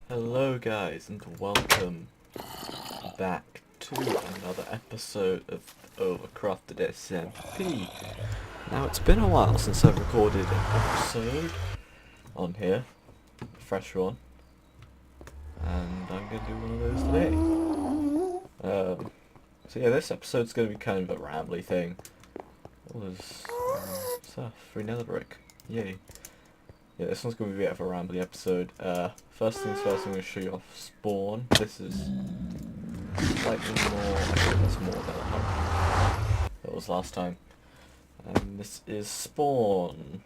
Hello guys and welcome back to another episode of Overcrafted SMP. Now it's been a while since I've recorded an episode on here, a fresh one, and I'm going to do one of those today. So yeah, this episode's going to be kind of a rambly thing. All this stuff, free nether brick, yay. Yeah, this one's going to be a bit of a rambly episode. First things first, I'm going to show you off spawn. This is slightly more, I think that's more than that was last time. And this is spawn.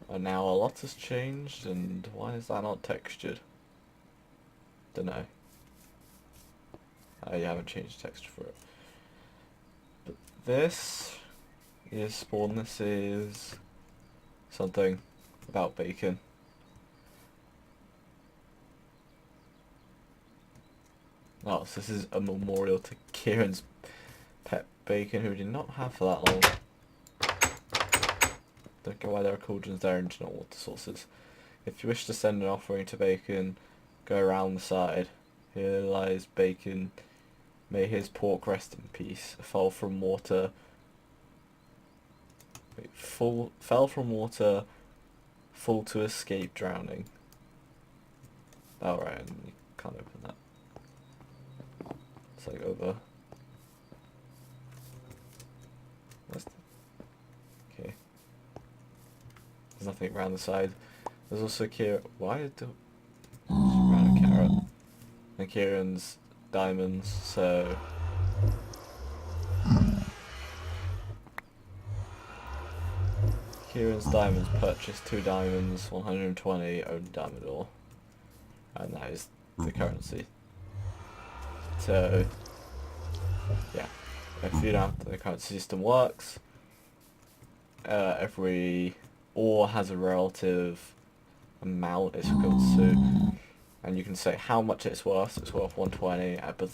And now a lot has changed, and why is that not textured? Dunno. You haven't changed texture for it. But this is spawn. This is something about bacon. Oh, so this is a memorial to Kieran's pet bacon, who we did not have for that long. Don't know why there are cauldrons there and not water sources. If you wish to send an offering to bacon, go around the side. Here lies bacon. May his pork rest in peace. Fell from water. Wait, fell from water. Full to escape drowning. Alright, and you can't open that. It's like over. Okay. There's nothing around the side. There's also why did around a carrot? And Kieran's diamonds, so Kieran's diamonds purchased 2 diamonds, 120 owned diamond ore, and that is the currency. So yeah, if you don't know how the currency system works, every ore has a relative amount it's equal to, and you can say how much it's worth. It's worth 120, but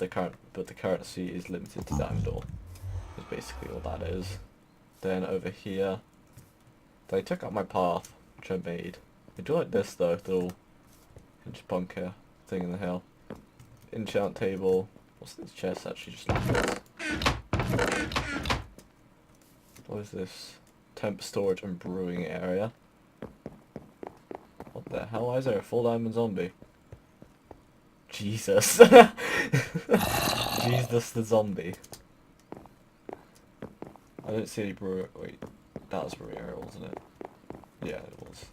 the currency is limited to diamond ore. Is basically all that is. Then over here, they took up my path, which I made. I do like this though, the little hinge bunker thing in the hill. Enchant table. What's this chest actually just like this? What is this? Temp storage and brewing area. What the hell? Why is there a full diamond zombie? Jesus. Jesus the zombie. I don't see any brew. Wait, that was brewing area, wasn't it? Yeah, it was.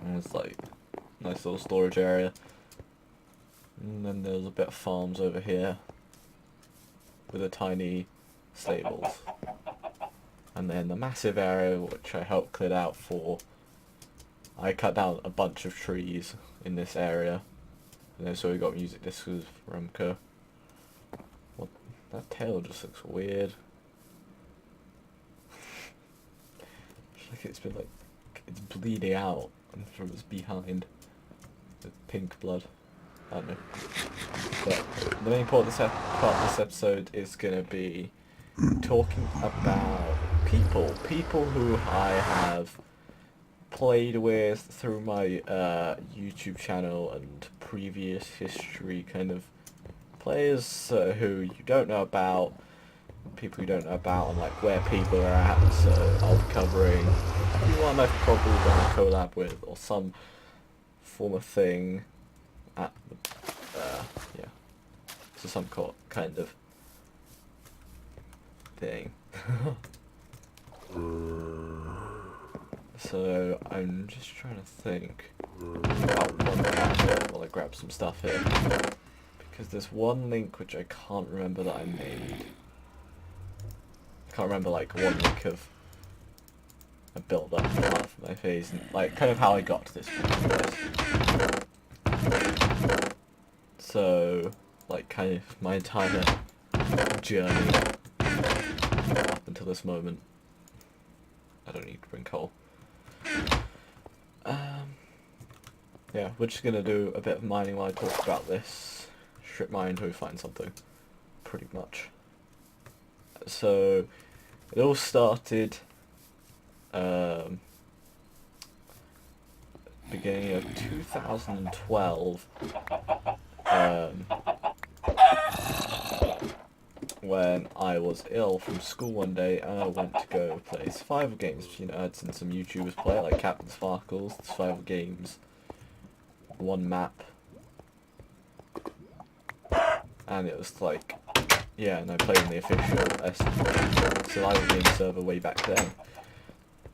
And it's like nice little storage area. And then there's a bit of farms over here with a tiny stables. And then the massive area which I helped clear out for. I cut down a bunch of trees in this area. And then so we got music discs with Remco. What? That tail just looks weird. Like it's been like, it's bleeding out from its behind. The pink blood. I don't know. But the main part of this episode is going to be talking about people who I have played with through my YouTube channel and previous history, kind of players who you don't know about, people you don't know about, and like where people are at. So I'll be covering anyone I've probably done a collab with or some form of thing at the, yeah, so some kind of thing. So I'm just trying to think about one thing while I grab some stuff here, because there's one link which I can't remember that I made. I can't remember like one link of a build up part for my phase, and like kind of how I got to this point. So like kind of my entire journey up until this moment. I don't need to bring coal. Yeah, we're just gonna do a bit of mining while I talk about this. Strip mine until we find something, pretty much. So it all started beginning of 2012, when I was ill from school one day and I went to go play survival games. You know, I'd seen some YouTubers play it, like Captain Sparkles, survival games, one map, and it was like, yeah, and I played in the official SMP survival game server way back then,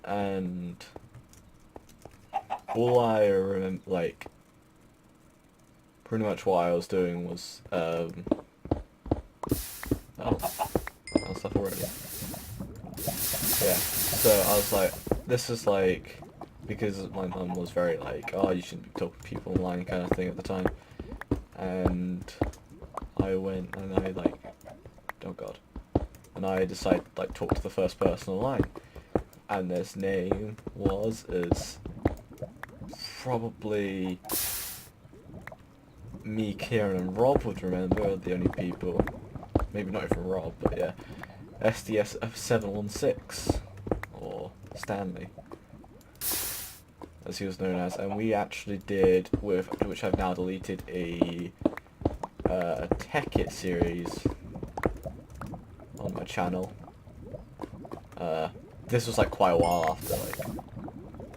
and all I remember, like, pretty much what I was doing was, oh, stuff already. Yeah, so I was like, this is like, because my mum was very like, oh, you shouldn't be talking to people online kind of thing at the time, and I went and I like, oh god, and I decided like talk to the first person online, and his name was probably me, Kieran, and Rob would remember, the only people, maybe not even Rob, but yeah, SDS716, or Stanley, as he was known as, and we actually did, with which I've now deleted, a Tech It series on my channel. This was like quite a while after like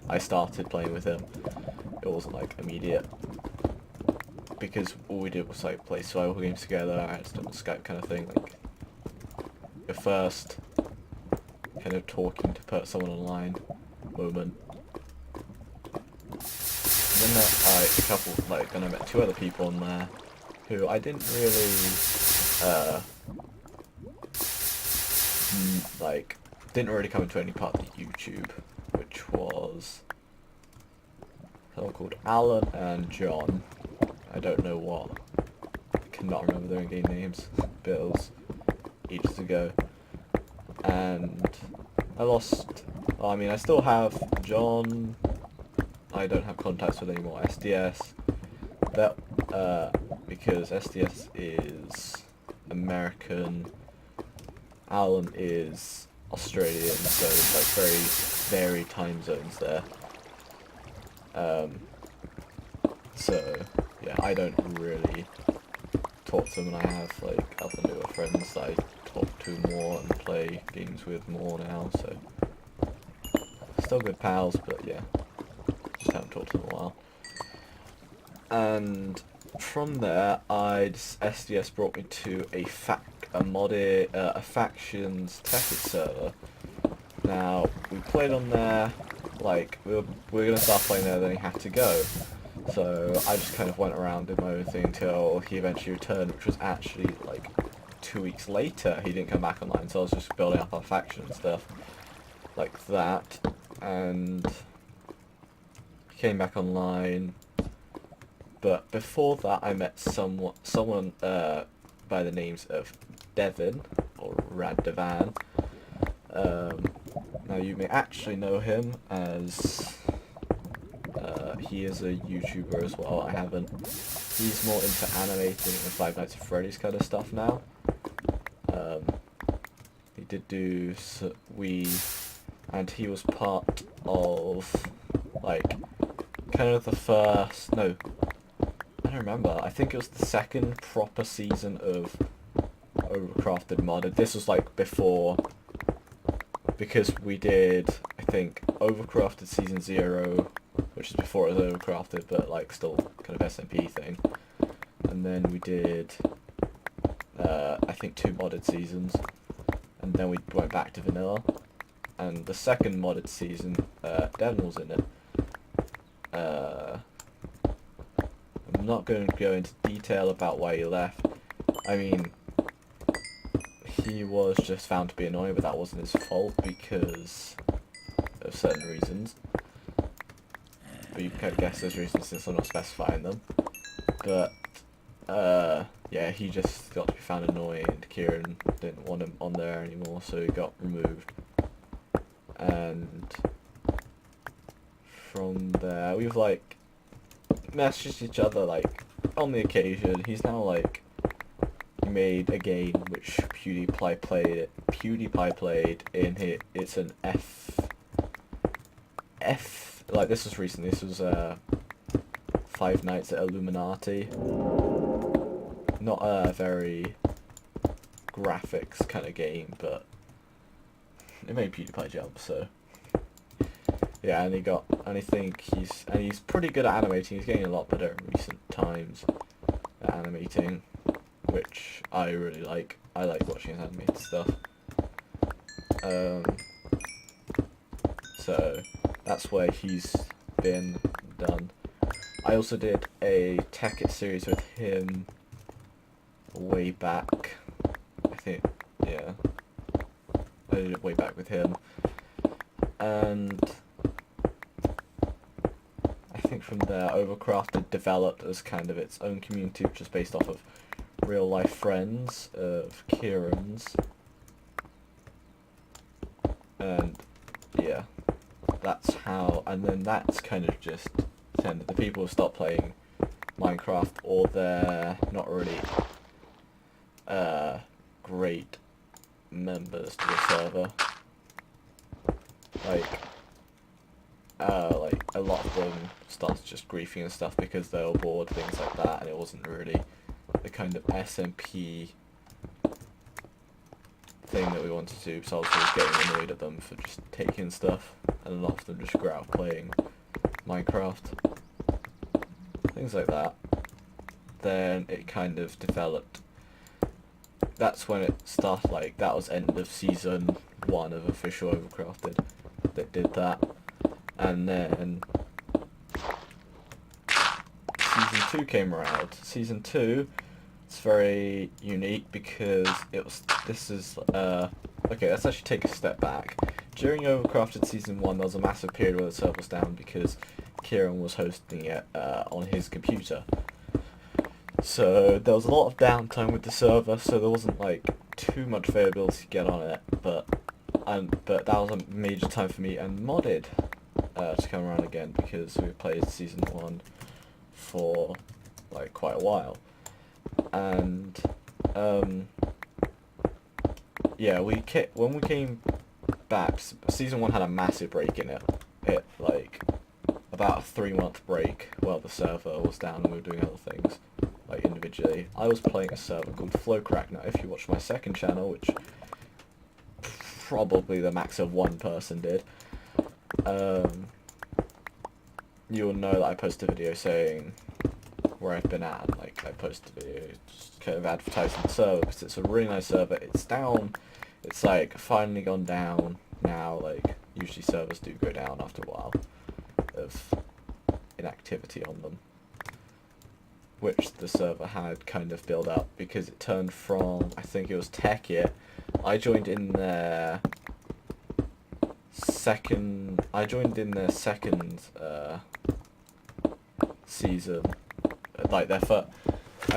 I started playing with him. It wasn't like immediate, because all we did was like play survival games together. I had to do on Skype kind of thing, like your first kind of talking to someone online moment. And then then I met two other people on there who I didn't really didn't really come into any part of the YouTube, which was someone called Alan and John. I don't know what. I cannot remember their in-game names. Bills. Ages ago. And I lost... I mean, I still have John. I don't have contacts with anymore. SDS. That, because SDS is American. Alan is Australian, so there's like very varied time zones there. So yeah, I don't really talk to them, and I have like other newer friends that I talk to more and play games with more now, so still good pals, but yeah, just haven't talked to them in a while. And from there, SDS brought me to a factions Tech It server. Now, we played on there, like, we were going to start playing there, then he had to go. So I just kind of went around, did my own thing until he eventually returned, which was actually, like, 2 weeks later. He didn't come back online, so I was just building up our faction and stuff like that. And he came back online. But before that, I met someone by the names of Devin, or Raddevan. Now you may actually know him as he is a YouTuber as well. I haven't. He's more into animating and Five Nights at Freddy's kind of stuff now. He did do and he was part of like kind of the first. No, I don't remember. I think it was the second proper season of Overcrafted modded. This was like before, because we did, I think, Overcrafted Season 0, which is before it was Overcrafted, but like still kind of SMP thing. And then we did, I think 2 modded seasons, and then we went back to vanilla. And the second modded season, Devin was in it. I'm not going to go into detail about why he left. I mean, he was just found to be annoying, but that wasn't his fault because of certain reasons. But you can kind of guess those reasons since I'm not specifying them. But, yeah, he just got to be found annoying, and Kieran didn't want him on there anymore, so he got removed. And from there, we've, like, messaged each other, like, on the occasion. He's now, like, made a game which PewDiePie played in it's an like this was recently. This was Five Nights at Illuminati. Not a very graphics kind of game, but it made PewDiePie jump. So yeah, and he's pretty good at animating. He's getting a lot better in recent times at animating, which I really like. I like watching his animated stuff. So that's where he's been done. I also did a Tech It series with him way back. I think, yeah. I did it way back with him. And I think from there, Overcrafted developed as kind of its own community, which is based off of real life friends of Kieran's. And yeah, that's how, and then that's kind of just tend the people who stop playing Minecraft, or they're not really great members to the server. Like a lot of them started just griefing and stuff because they were bored, things like that, and it wasn't really the kind of SMP thing that we wanted to do, so I was just getting annoyed at them for just taking stuff, and a lot of them just grew out of playing Minecraft. Things like that. Then it kind of developed. That's when it started, like, that was end of season 1 of official Overcrafted that did that. And then season 2 came around. Season 2, it's very unique because okay, let's actually take a step back. During Overcrafted season 1, there was a massive period where the server was down because Kieran was hosting it on his computer. So there was a lot of downtime with the server, so there wasn't like too much availability to get on it, but that was a major time for me and Modded to come around again, because we played season 1 for like quite a while. And yeah, when we came back, season 1 had a massive break in it. It like about a 3-month break while the server was down and we were doing other things, like individually. I was playing a server called Flowcrack. Now, if you watch my second channel, which probably the max of one person did, you'll know that I posted a video saying where I've been at, and like I posted a video just kind of advertising the server because it's a really nice server. It's down. It's like finally gone down now. Like usually servers do go down after a while of inactivity on them, which the server had kind of built up because it turned from, I think it was Tech It. I joined in their second season, like I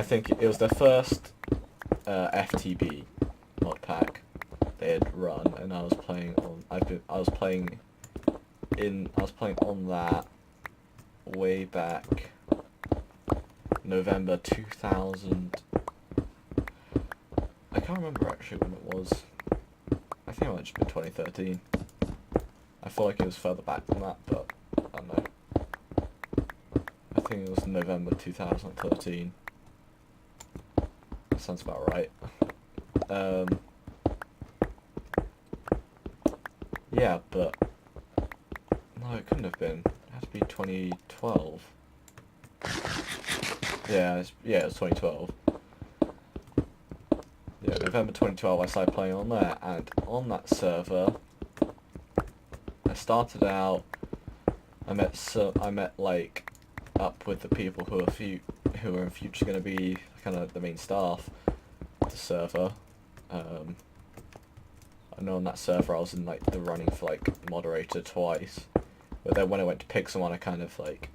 think it was their first FTB mod pack they had run, and I was playing on. I was playing on that way back November 2000. I can't remember actually when it was. I think it might have just been 2013. I feel like it was further back than that, but I don't know. I think it was November 2013. That sounds about right. Yeah, but no, it couldn't have been. It had to be 2012. Yeah, it was 2012. Yeah, November 2012 I started playing on there, and on that server I started out, I met like up with the people who are in future going to be kind of the main staff of the server. I know on that server I was in like the running for like moderator twice, but then when I went to pick someone I kind of like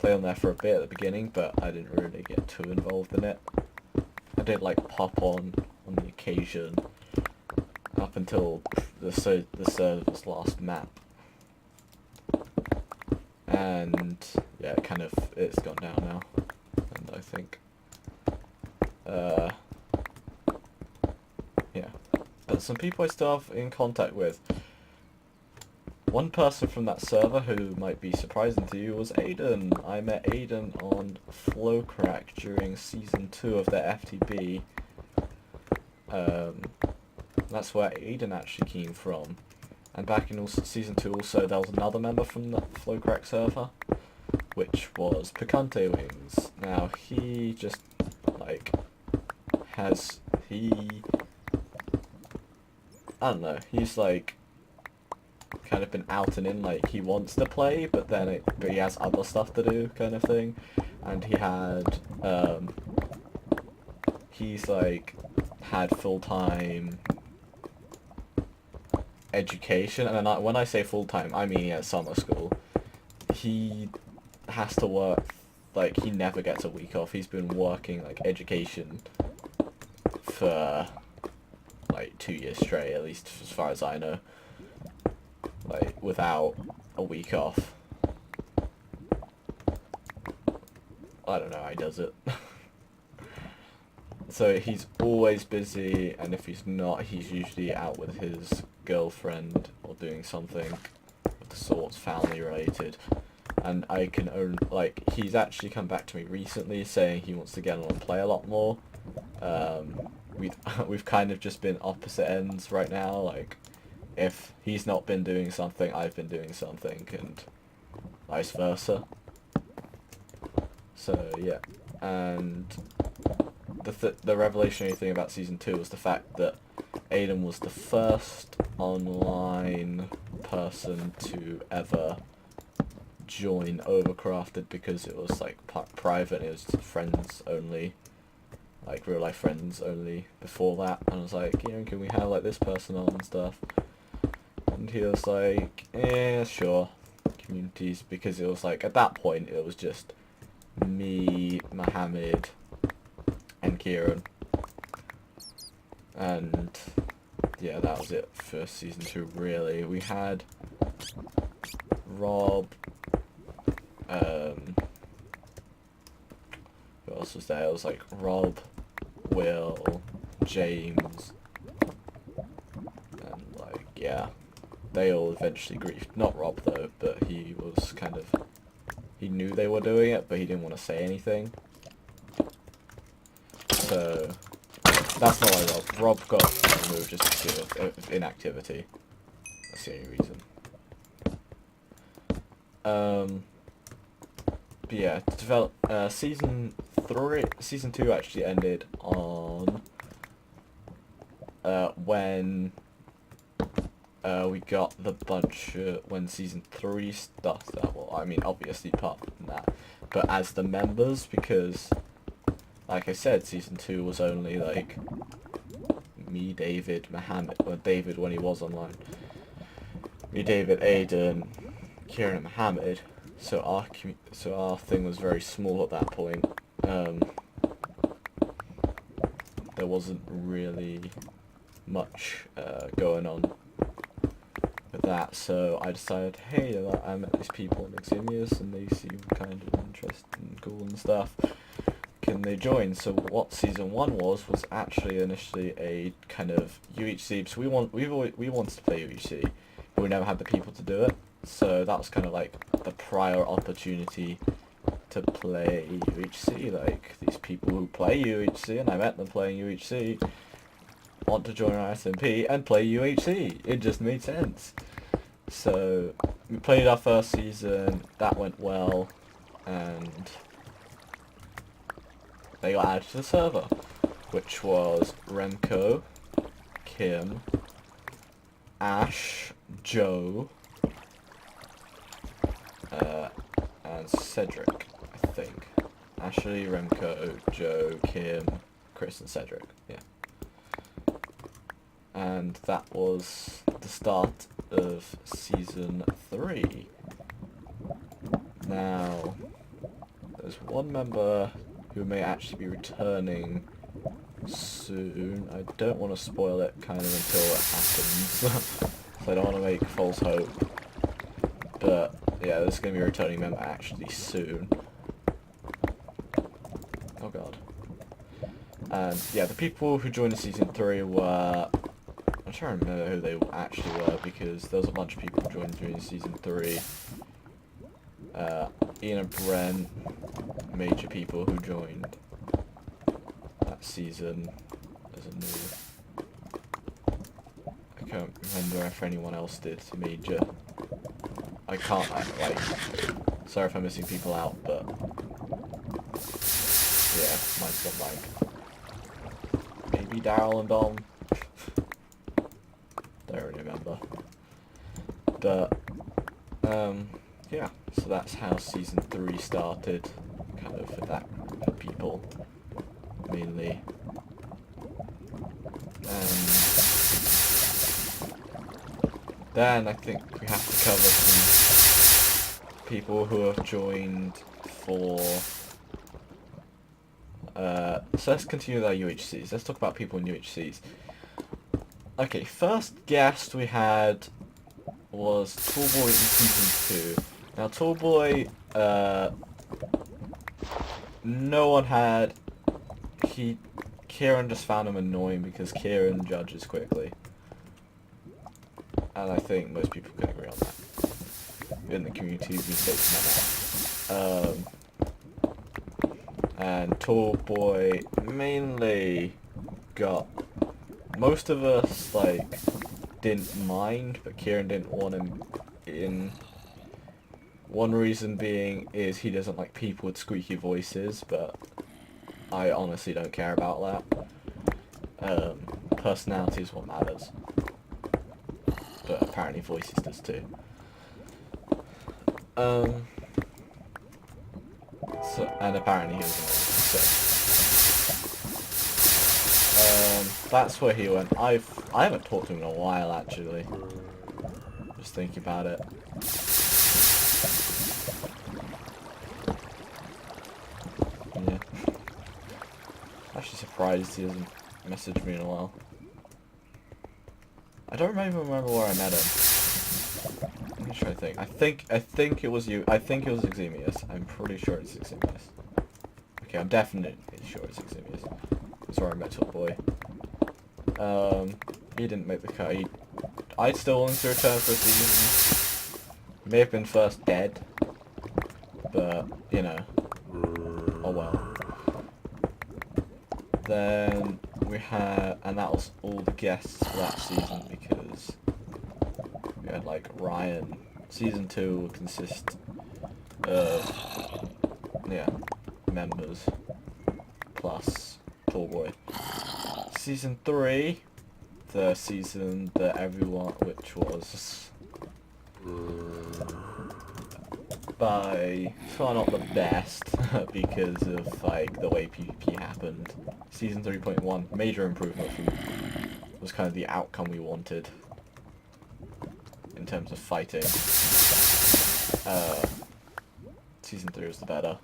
played on there for a bit at the beginning, but I didn't really get too involved in it. I did like pop on the occasion up until the server's last map, and yeah, it's gone down now, and I think yeah, but some people I still have in contact with. one person from that server who might be surprising to you was Aiden. I met Aiden on Flowcrack during Season 2 of their FTB. That's where Aiden actually came from. And back in Season 2 also, there was another member from the Flowcrack server, which was Picante Wings. Now, he just, like, I don't know, he's, like, kind of been out and in, like, he wants to play, but he has other stuff to do, kind of thing. And he had, he's, like, had full-time education, and when I say full-time, I mean at summer school. He has to work, like, he never gets a week off. He's been working, like, education for, like, 2 years straight, at least as far as I know. Like, without a week off. I don't know how he does it. So he's always busy, and if he's not, he's usually out with his girlfriend or doing something of the sorts, family related. And I can he's actually come back to me recently saying he wants to get on and play a lot more. We've kind of just been opposite ends right now, like, if he's not been doing something, I've been doing something, and vice versa. So, yeah. And the revolutionary thing about Season 2 was the fact that Aiden was the first online person to ever join Overcrafted, because it was, like, private, it was friends only, like, real life friends only before that. And I was like, you know, can we have, like, this person on and stuff? And he was like, yeah, sure, communities, because it was like, at that point, it was just me, Mohammed, and Kieran. And, yeah, that was it for Season 2, really. We had Rob, who else was there? It was like Rob, Will, James, and, like, yeah. They all eventually griefed. Not Rob, though, but he was kind of... He knew they were doing it, but he didn't want to say anything. So, that's not why Rob got removed, just because of inactivity. That's the only reason. But yeah, to develop... Season 2 actually ended on... when... we got the bunch when Season 3 started. Well, I mean, obviously apart from that, but as the members, because, like I said, Season 2 was only, like, me, David, Mohammed, well, David when he was online, me, David, Aiden, Kieran, and Mohammed, so our thing was very small at that point. There wasn't really much going on with that, so I decided, hey, I met these people in Eximius and they seem kind of interesting and cool and stuff. Can they join? So what Season 1 was actually initially a kind of UHC, because we wanted to play UHC, but we never had the people to do it. So that was kind of like the prior opportunity to play UHC. Like, these people who play UHC, and I met them playing UHC, want to join our SMP and play UHC. It just made sense. So we played our first season, that went well, and they got added to the server, which was Remco, Kim, Ash, Joe, and Cedric, I think. Ashley, Remco, Joe, Kim, Chris, and Cedric, yeah. And that was the start of Season 3. Now, there's one member who may actually be returning soon. I don't want to spoil it kind of until it happens, so I don't want to make false hope. But yeah, there's going to be a returning member actually soon. Oh god. And yeah, the people who joined in Season 3 were... trying to remember who they actually were because there was a bunch of people who joined during season 3. Ian and Brent, major people who joined that season as a new. I can't remember if anyone else did major. I can't, like, sorry if I'm missing people out, but yeah, mine's got like, maybe Daryl and Dom. Don't really remember. But, yeah, so that's how season 3 started, kind of with that group of people, mainly. Then I think we have to cover some people who have joined for... so let's continue with our UHCs. Let's talk about people in UHCs. Okay, first guest we had was Tallboy in season 2. Now Tallboy, no one had... Kieran just found him annoying because Kieran judges quickly. And I think most people can agree on that. In the community, we say that. And Tallboy mainly got... Most of us, like, didn't mind, but Kieran didn't want him in. One reason being is he doesn't like people with squeaky voices, but I honestly don't care about that. Personality is what matters. But apparently voices does too. And apparently he was that's where he went. I haven't talked to him in a while actually. Just thinking about it. Yeah. Actually surprised he hasn't messaged me in a while. I don't even remember where I met him. Let me try to think. I think it was you. I think it was Eximius. I'm pretty sure it's Eximius. Okay, I'm definitely sure it's Eximius. That's where I met Tallboy. He didn't make the cut. I'd still want to return for a season. May have been first dead, but you know. Oh well. Then we had, and that was all the guests for that season because we had like Ryan. Season 2 will consist of members plus Tallboy. Season 3, the season that everyone, which was by far not the best because of like the way PvP happened. Season 3.1, major improvement was kind of the outcome we wanted in terms of fighting. Season 3 was the better.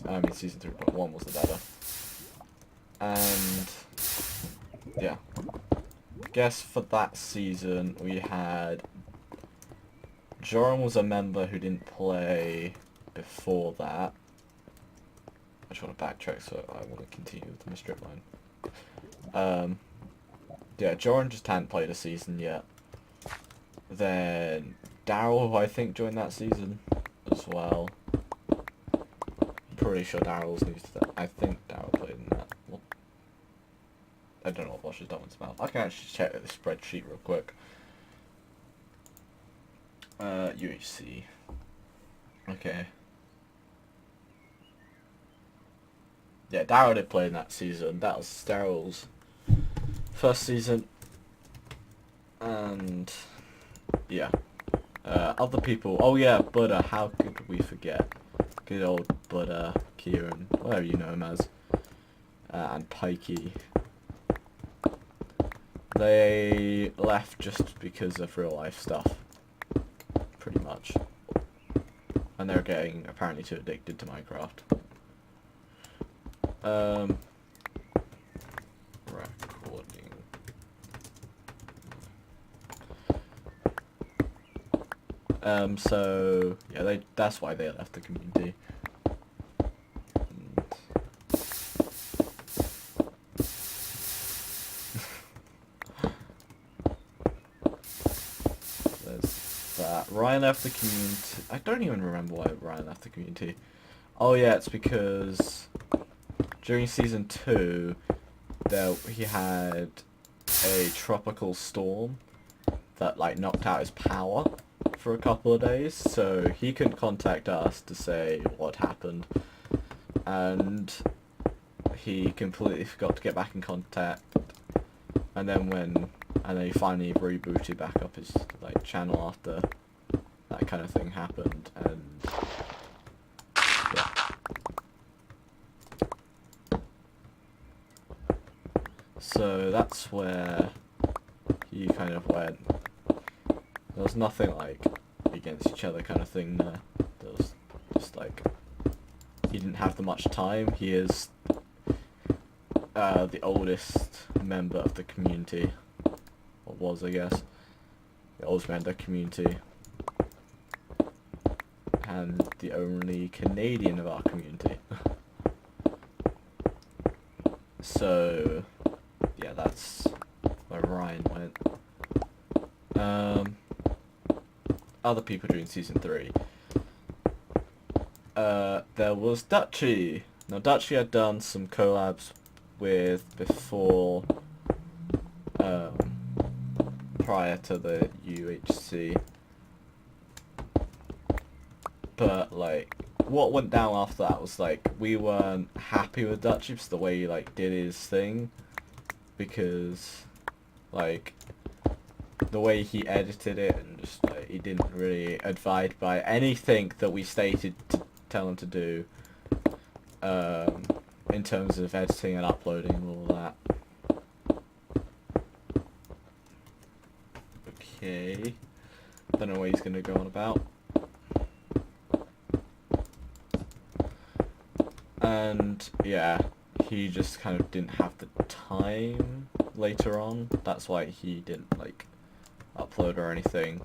I mean, season 3.1 was the better. And yeah, I guess for that season we had Joran was a member who didn't play before that. I just want to backtrack, so I want to continue with my strip line. Yeah, Joran just hadn't played a season yet. Then Daryl, who I think joined that season as well. I'm pretty sure Daryl's new to that. I think Daryl played in that. Well, I don't know what Bosch has done with his mouth. I can actually check the spreadsheet real quick. UHC. Okay. Yeah, Daryl did play in that season. That was Daryl's first season. And yeah. Other people. Oh yeah, Buddha. How could we forget? Good old Buddha, Kieran, whatever you know him as. And Pikey. They left just because of real life stuff. Pretty much. And they're getting apparently too addicted to Minecraft. Recording. So yeah, that's why they left the community. that. Ryan left the community. I don't even remember why Ryan left the community. Oh yeah, it's because during season 2, he had a tropical storm that like knocked out his power for a couple of days, so he couldn't contact us to say what happened, and he completely forgot to get back in contact. And then he finally rebooted back up his like channel after that kind of thing happened, and yeah. So that's where he kind of went. There was nothing like against each other kind of thing there. There was just like he didn't have that much time. He is the oldest member of the community, or was, I guess, the oldest member of the community, and the only Canadian of our community. So yeah, that's where Ryan went. Other people during season 3. There was Dutchy. Now Dutchy had done some collabs with before, prior to the UHC, but like what went down after that was like we weren't happy with Dutchy, just the way he like did his thing, because like the way he edited it, and just like he didn't really abide by anything that we stated to tell him to do, in terms of editing and uploading and all that. Okay, don't know what he's gonna go on about. And yeah, he just kind of didn't have the time later on. That's why he didn't like upload or anything.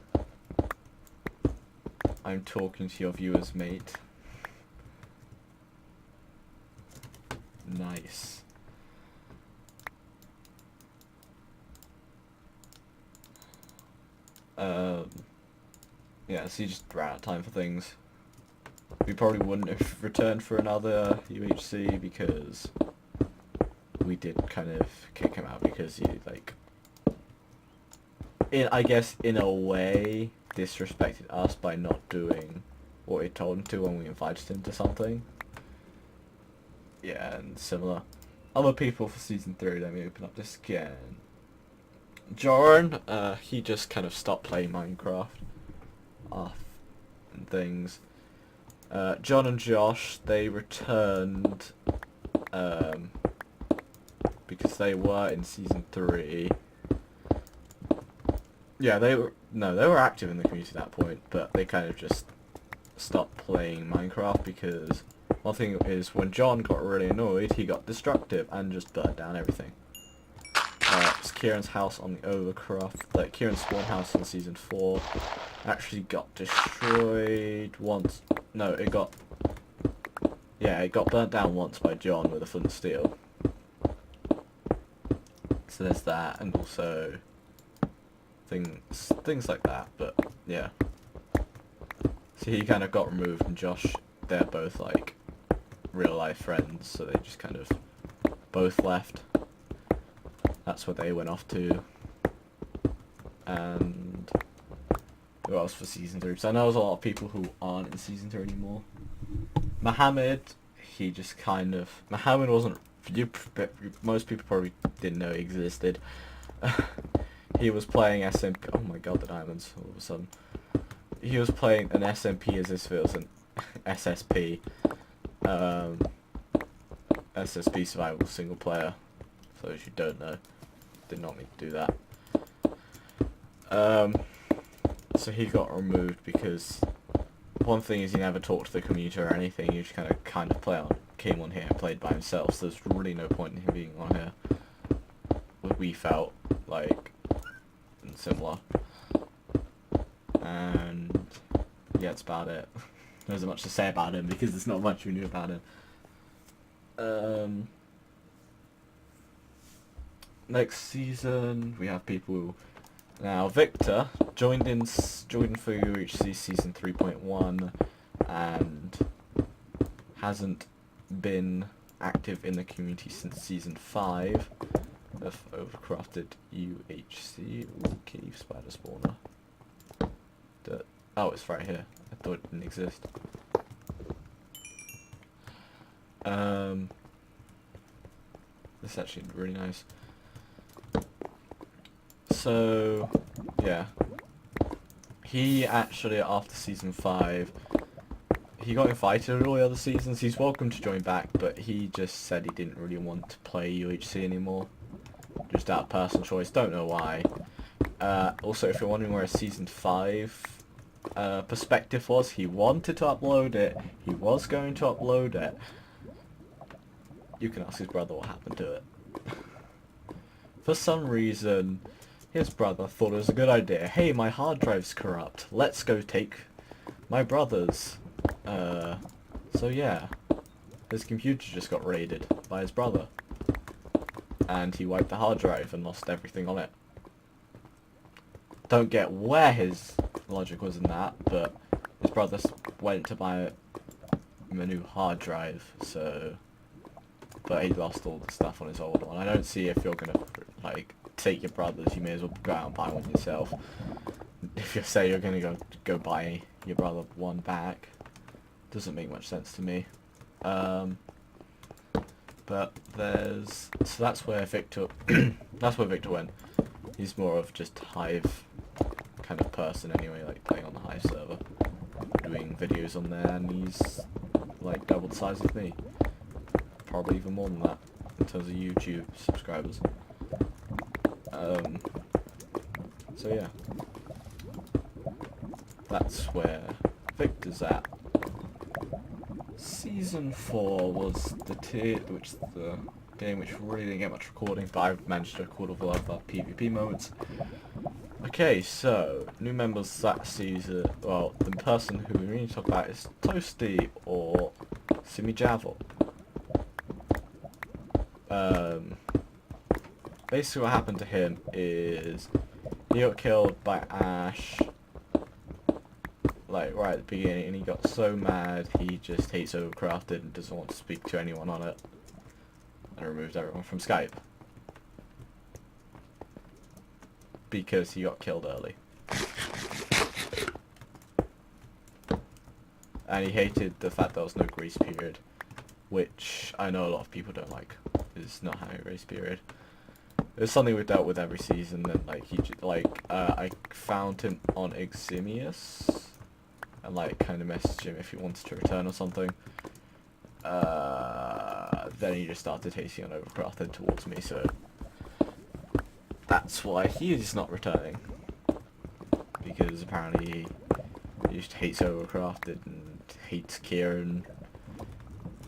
I'm talking to your viewers, mate. Nice. Yeah, so you just ran out of time for things. We probably wouldn't have returned for another UHC because we did kind of kick him out because he like, I guess in a way, disrespected us by not doing what we told him to when we invited him to something. Yeah, and similar. Other people for season 3, let me open up this again. Joran, he just kind of stopped playing Minecraft and things. John and Josh, they returned because they were in season 3. Yeah, they were active in the community at that point, but they kind of just stopped playing Minecraft because one thing is when John got really annoyed, he got destructive and just burnt down everything. It's Kieran's house on the Overcraft. Like Kieran's spawn house in season 4 actually got destroyed once. No, it got burnt down once by John with a flint and steel. So there's that, and also things like that. But yeah, so he kind of got removed, and Josh, they're both like real life friends, so they just kind of both left. That's what they went off to. And who else for season 3? Because I know there's a lot of people who aren't in season 3 anymore. Mohammed, he just kind of... Mohammed wasn't... most people probably didn't know he existed. He was playing SMP... Oh my god, the diamonds, all of a sudden. He was playing an SMP as if it was an SSP. SSP survival single player. For those who don't know. Did not mean to do that. So he got removed because one thing is he never talked to the community or anything. He just kind of came on here and played by himself. So there's really no point in him being on here. We felt like, and similar. And yeah, that's about it. There isn't much to say about him because there's not much we knew about him. Next season we have people Now Victor joined for UHC season 3.1 and hasn't been active in the community since season 5 of Overcrafted UHC. Ooh, cave spider spawner. Oh, it's right here. I thought it didn't exist. This is actually really nice. So, yeah. He actually, after season 5, he got invited to all the other seasons. He's welcome to join back, but he just said he didn't really want to play UHC anymore. Just out of personal choice, don't know why. Also, if you're wondering where season 5 perspective was, he wanted to upload it. He was going to upload it. You can ask his brother what happened to it. For some reason, his brother thought it was a good idea. Hey, my hard drive's corrupt. Let's go take my brother's. So yeah. His computer just got raided by his brother. And he wiped the hard drive and lost everything on it. Don't get where his logic was in that, but his brother went to buy him a new hard drive, so... But he lost all the stuff on his old one. I don't see if you're gonna, like, take your brother's, you may as well go out and buy one yourself. If you say you're gonna go buy your brother one back, doesn't make much sense to me. But there's... So that's where Victor... that's where Victor went. He's more of just Hive kind of person anyway, like playing on the Hive server. Doing videos on there, and he's like double the size of me. Probably even more than that, in terms of YouTube subscribers. So yeah. That's where Victor's at. Season 4 was the game which really didn't get much recording, but I've managed to record all the other PvP moments. Okay, so, new members that season, well, the person who we really talk about is Toasty or Simijavel. Basically what happened to him is he got killed by Ash, like right at the beginning, and he got so mad he just hates Overcrafted and doesn't want to speak to anyone on it, and removed everyone from Skype because he got killed early. And he hated the fact there was no grace period, which I know a lot of people don't like, is not having a grace period. It's something we've dealt with every season, and like I found him on Eximius and like kind of messaged him if he wanted to return or something. Then he just started hating on Overcrafted towards me, so that's why he is not returning. Because apparently he just hates Overcrafted and hates Kieran,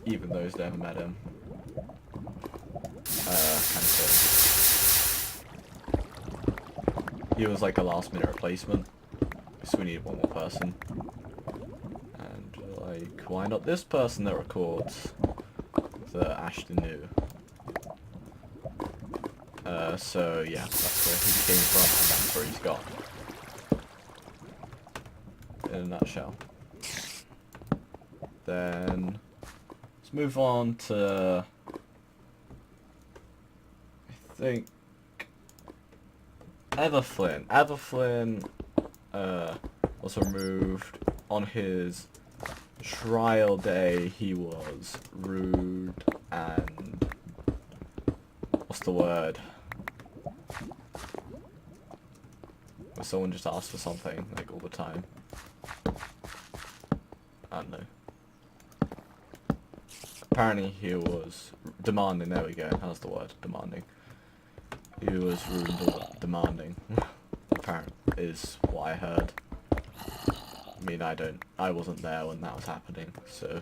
even though he's never met him. Kind of thing. He was like a last minute replacement, so we needed one more person. And like, why not this person that records the Ashton knew? So yeah, that's where he came from, and that's where he's got. In a nutshell. Then let's move on to, I think, Everflynn. Everflynn was removed on his trial day. He was rude and what's the word? When someone just asks for something like all the time. I don't know. Apparently he was demanding. There we go. How's the word? Demanding. He was rude and demanding. Apparent is what I heard. I mean, I wasn't there when that was happening, so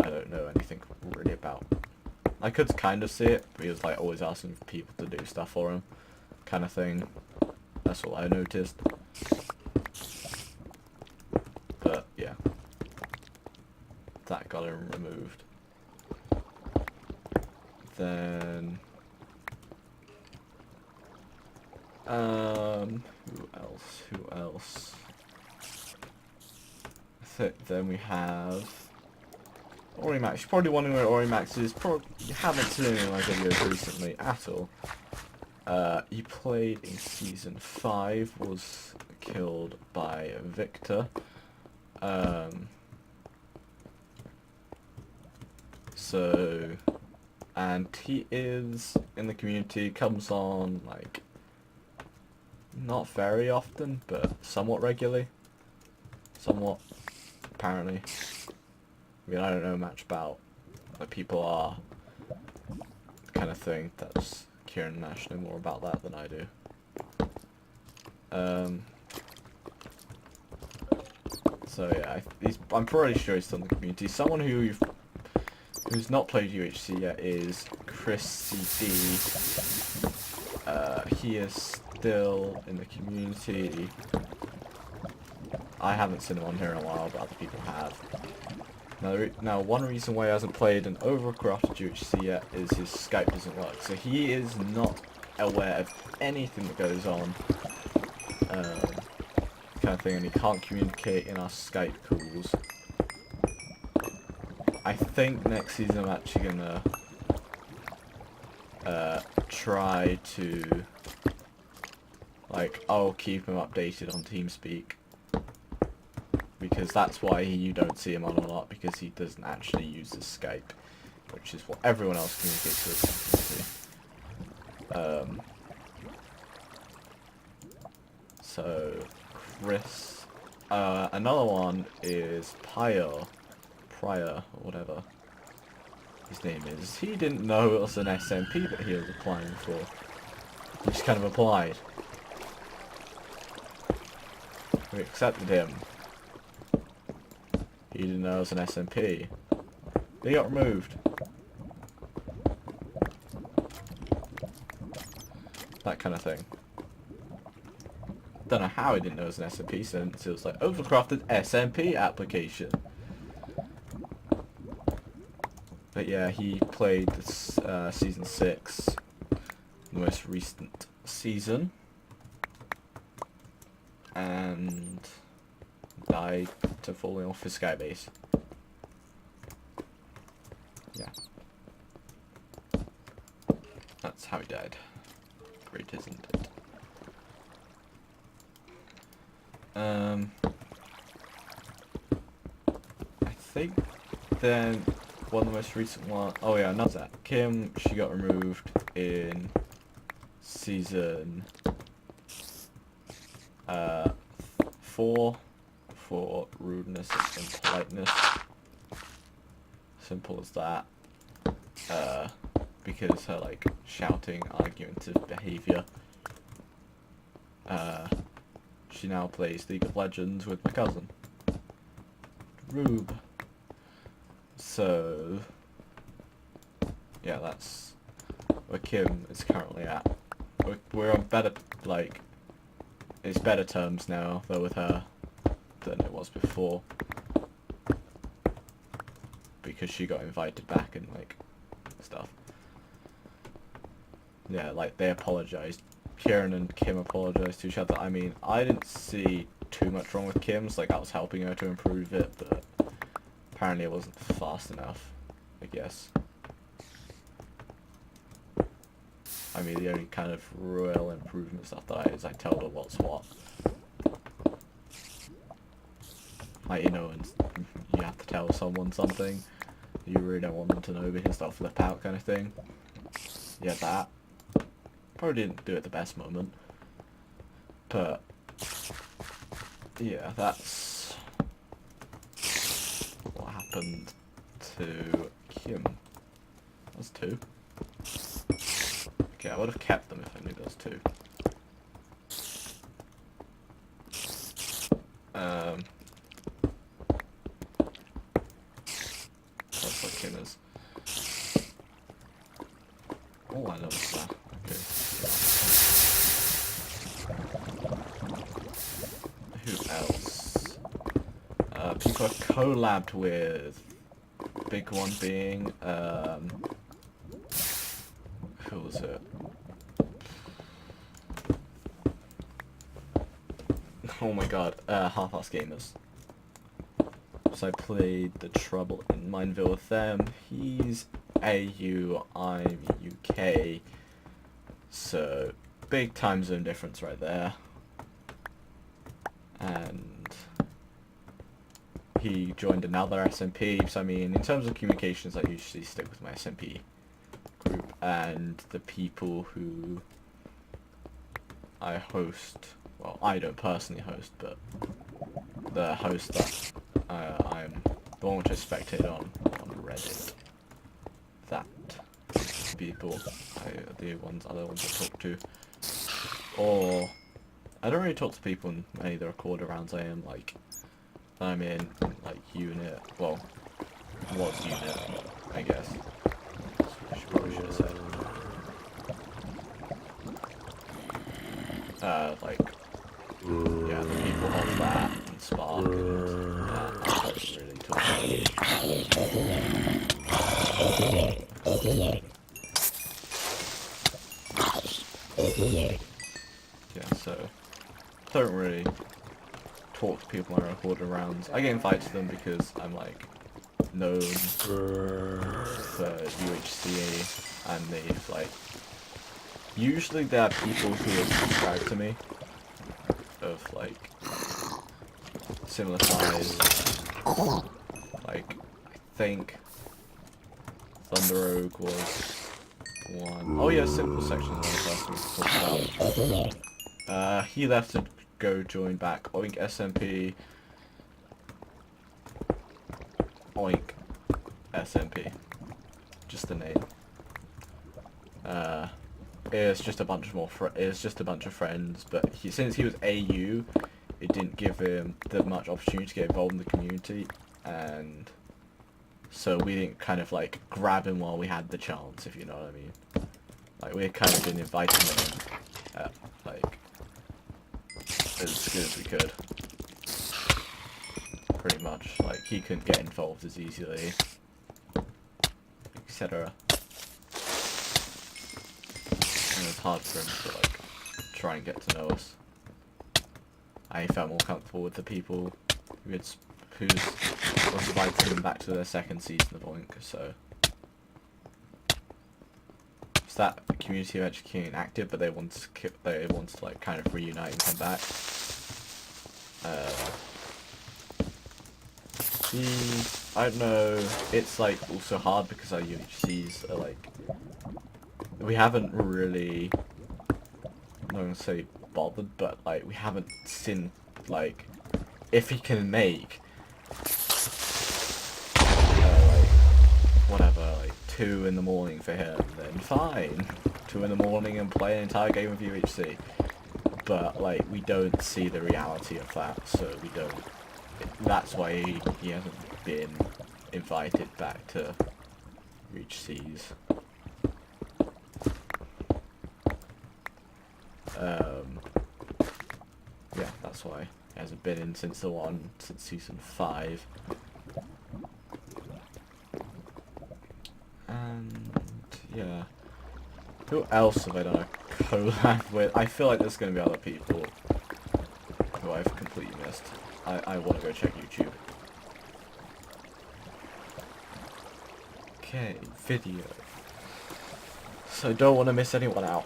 I don't know anything really about. I could kind of see it, but he was like always asking for people to do stuff for him, kind of thing. That's all I noticed. But yeah, that got him removed. Then Who else? Who else? Then we have Orimax. You're probably wondering where Orimax is. You haven't seen any of my videos recently at all. He played in Season 5, was killed by Victor. And he is in the community, comes on, like, not very often, but somewhat regularly. Somewhat, apparently. I mean, I don't know much about what people are, kind of thing. That's Kieran and Ash know more about that than I do. So yeah, I'm pretty sure he's still in the community. Someone who's not played UHC yet is Chris CD. He is still in the community. I haven't seen him on here in a while, but other people have. Now, one reason why he hasn't played an Overcrafted UHC yet is his Skype doesn't work. So he is not aware of anything that goes on, kind of thing, and he can't communicate in our Skype calls. I think next season I'm actually gonna try to, like, I'll keep him updated on TeamSpeak, because that's why you don't see him on a lot, because he doesn't actually use his Skype, which is what everyone else communicates with. So Chris, another one is Prior, or whatever his name is. He didn't know it was an SMP that he was applying for. He just kind of applied. We accepted him. He didn't know it was an SMP. He got removed. That kind of thing. Don't know how he didn't know it was an SMP since it was like Overcrafted SMP application. But yeah, he played this Season 6, the most recent season, and died to falling off his sky base. Yeah. That's how he died. Great, isn't it? I think then one of the most recent one, oh yeah, not that. Kim, she got removed in Season 4 for rudeness and politeness. Simple as that. Because her, like, shouting, argumentative behaviour. She now plays League of Legends with my cousin, Rube. So yeah, that's where Kim is currently at. We're on better, like, it's better terms now though with her than it was before, because she got invited back and, like, stuff. Yeah, like, they apologized. Kieran and Kim apologized to each other. I mean, I didn't see too much wrong with Kim's, like, I was helping her to improve it, but apparently it wasn't fast enough, I guess. I mean, the only kind of real improvement stuff that I told her what's what. Like, you know, and you have to tell someone something, you really don't want them to know because they'll flip out, kind of thing. Yeah, that. Probably didn't do it at the best moment. But yeah, that's what happened to Kim. That's 2. Okay, I would have kept them if I knew there was 2. That's what Kim is. Oh, I noticed that. Okay. Who else? People I've collabed with. Big one being, who was it? Oh my god, Half-Ass Gamers. So I played the Trouble in Mineville with them. He's AU, I'm UK. So, big time zone difference right there. And he joined another SMP, so I mean, in terms of communications, I usually stick with my SMP group and the people who I host. Well, I don't personally host, but the host that I'm the one which I spectate on Reddit. That people, the other ones I talk to, or I don't really talk to people in many of the recorder rounds. I'm in like unit. Well, was unit, I guess. I probably should have said. Like, yeah, the people of that and Spark and that. I don't really talk yeah, so don't really talk to people in my recorder rounds. I get invited to them because I'm like known for UHC and they've like usually there are people who have subscribed to me of like similar size. Like I think Thunder Oak was one. Oh yeah, Simple Section was the last one we talked about. He left to go join back Oink SMP. Oink SMP. Just the name. It's just a bunch of friends, but since he was AU, it didn't give him that much opportunity to get involved in the community, and so we didn't kind of like grab him while we had the chance, if you know what I mean. Like we had kind of been inviting him like as good as we could. Pretty much, like he couldn't get involved as easily, etc. And it was hard for him to like try and get to know us. I felt more comfortable with the people who was inviting them back to their second season of Oink, so it's that community eventually became active, but they want to like kind of reunite and come back. I don't know, it's like also hard because our UHCs are like, we haven't really, I'm not gonna say bothered, but like we haven't seen like if he can make like whatever, like 2 in the morning for him, then fine, 2 in the morning and play an entire game of UHC. But like we don't see the reality of that, so we don't. That's why he hasn't been invited back to Reach Seas. Yeah, that's why he hasn't been in since season 5. And yeah, who else have I done a collab with? I feel like there's going to be other people who I've completely missed. I want to go check YouTube. Okay, video. So don't want to miss anyone out.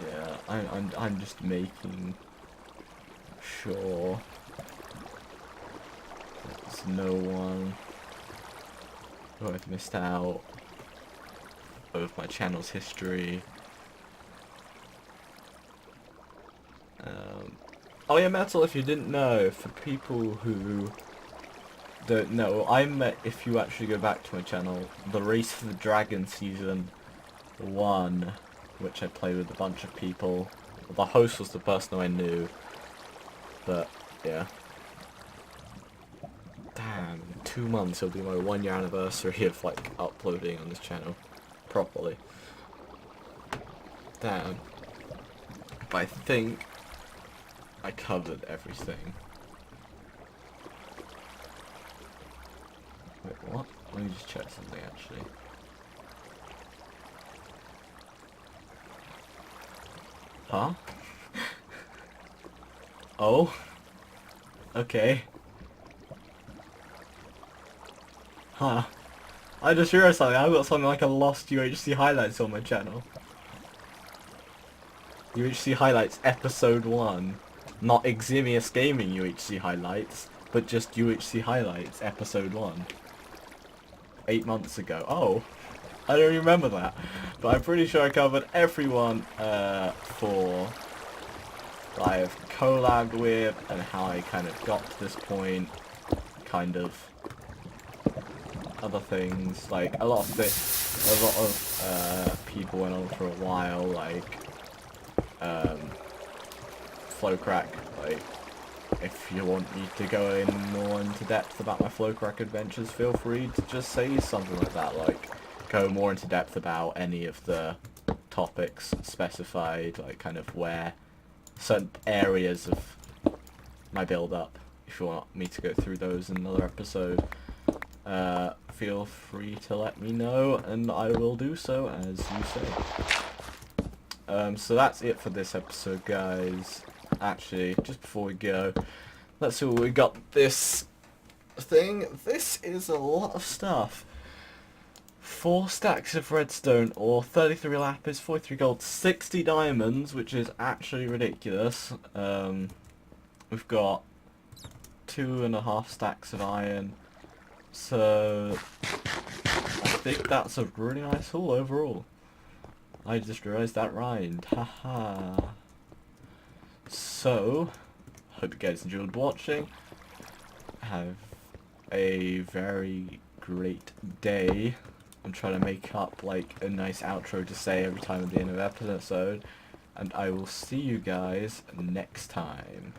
Yeah, I'm just making sure there's no one who I've missed out of my channel's history. Oh yeah, Metal, if you didn't know, for people who don't know, if you actually go back to my channel, the Race for the Dragon Season 1, which I played with a bunch of people. The host was the person I knew, but yeah. Damn, in 2 months it'll be my 1-year anniversary of like uploading on this channel properly. Damn. But I think I covered everything. Wait, what? Let me just check something actually. Huh? Oh? Okay. Huh. I just realized something. I've got something like a lost UHC highlights on my channel. UHC highlights episode 1. Not Eximius Gaming UHC highlights, but just UHC highlights episode 1. 8 months ago. Oh. I don't remember that. But I'm pretty sure I covered everyone for that I have collabed with and how I kind of got to this point. Kind of other things, like a lot of people went on for a while, like Flowcrack. Like, if you want me to go in more into depth about my Flowcrack adventures, feel free to just say something like that, like go more into depth about any of the topics specified, like kind of where certain areas of my build up, if you want me to go through those in another episode. Feel free to let me know, and I will do so, as you say. So that's it for this episode, guys. Actually, just before we go, let's see what we got this thing. This is a lot of stuff. 4 stacks of redstone, or 33 lapis, 43 gold, 60 diamonds, which is actually ridiculous. We've got 2.5 stacks of iron. So I think that's a really nice haul overall. I just realised that rhymed. Haha. So, hope you guys enjoyed watching. Have a very great day. I'm trying to make up like a nice outro to say every time at the end of the episode. And I will see you guys next time.